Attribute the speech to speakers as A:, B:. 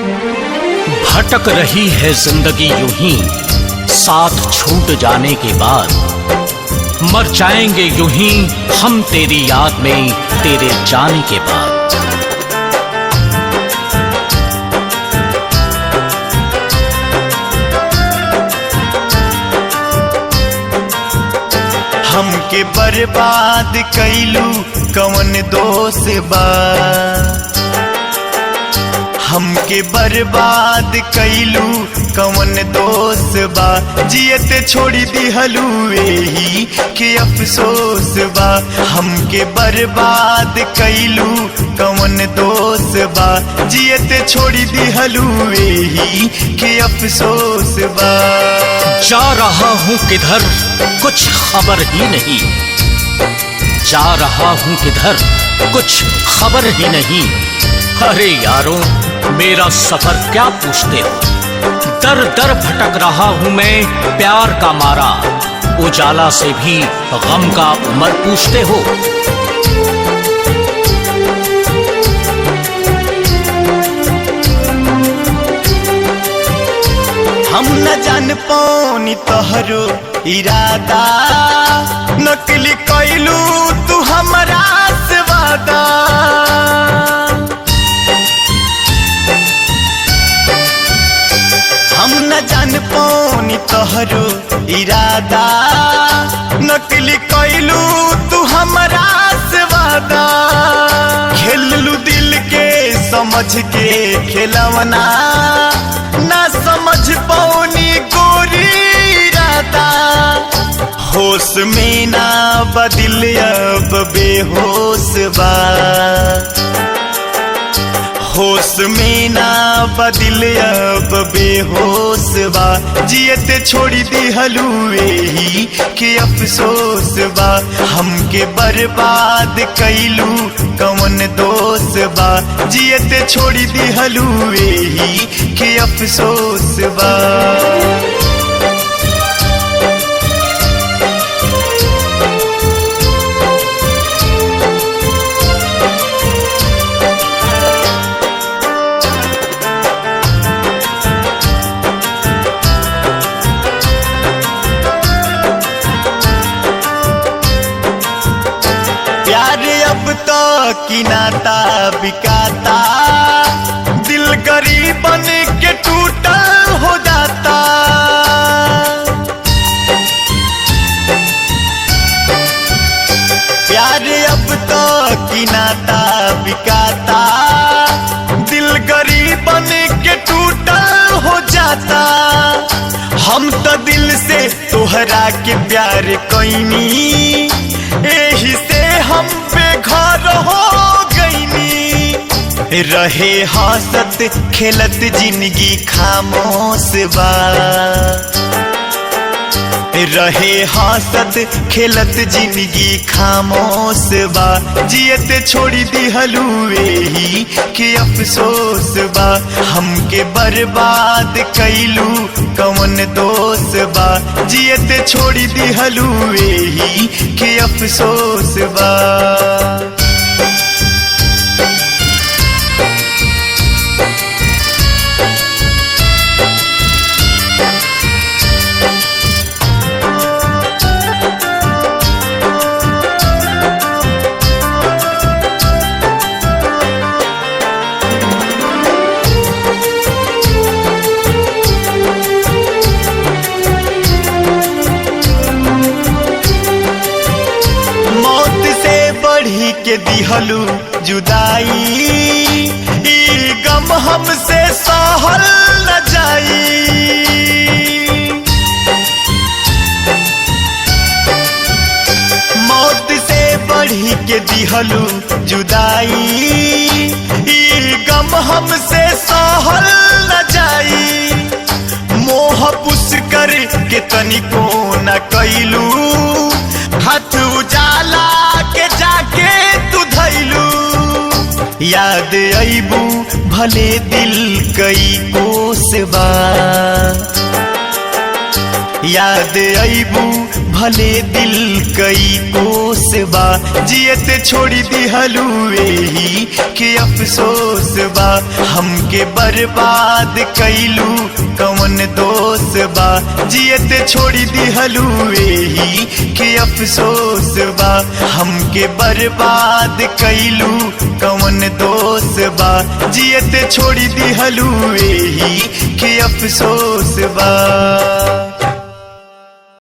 A: भटक रही है जिंदगी यूं ही साथ छूट जाने के बाद, मर जाएंगे यूं ही हम तेरी याद में तेरे जाने के बाद।
B: हमके बर्बाद कैलू कवन दोष बा, हमके बर्बाद कैलू कवन दोष बा, जियते छोड़ी दिहलू एही के अफसोस बा। हमके बर्बाद कैलू कवन दोष बा, जियते छोड़ी दिहलू एही के अफसोस बा।
A: जा रहा हूं किधर कुछ खबर ही नहीं, जा रहा हूं किधर कुछ खबर ही नहीं। अरे यारों मेरा सफर क्या पूछते हो, दर दर भटक रहा हूं मैं प्यार का मारा, उजाला से भी गम का उमर पूछते हो।
B: हम न जान पौनी तोहरो इरादा, नकली कैलू तू हमरा से वादा। हम न जान पौनी तोहरो इरादा, नकली कैलू तू हमरा से वादा। खेललू दिल के समझ के खेलवना, ना समझ पौनी गोरी इरादा। होश में ना बदिल अब बेहोश बा, होश में ना बदिल अब बेहोश बा, जियते छोड़ी दिहलू एही के अफसोस बा। हमके बर्बाद कैलू कवन दोष बा, जियते छोड़ी दिहलू एही के अफसोस बा। अब तो किनाता बिकाता, दिल गरीबन के टूटल हो जाता। प्यार अब तो किनाता बिकाता, दिल गरीबन के टूटल हो जाता। हम तो दिल से तोहरा के प्यार कैनी, एही से हम बेघर हो गईनी। रहे हंसत खेलत जिंदगी खामोश बा, रहे हंसत खेलत जिंदगी खामोश बा, जियते छोड़ी दिहलू एही के अफसोस बा। हमके बर्बाद कैलू कवन दोष बा, जियते छोड़ी दिहलू एही के अफसोस बा। के दिहलू जुदाई, ई गम हमसे सहल न जाई। मौत से बढ़ी के दिहलू जुदाई, ई गम हमसे सहल न जाई। मोह पुस कर के तनिको न कैलू, हाथ उजाला के जाके तू धैलू। याद अइबू भले दिल कई कोस बा, याद अईबू भले दिल कई कोस बा, जियत छोड़ी दिहलू एही के अफसोस बा। हमके बर्बाद कैलू कवन दोष बा, जियत छोड़ी दिहलू एही के अफसोस बा। हमके बर्बाद कैलू कवन दोष बा, जियत छोड़ी दिहलू एही के अफसोस बा।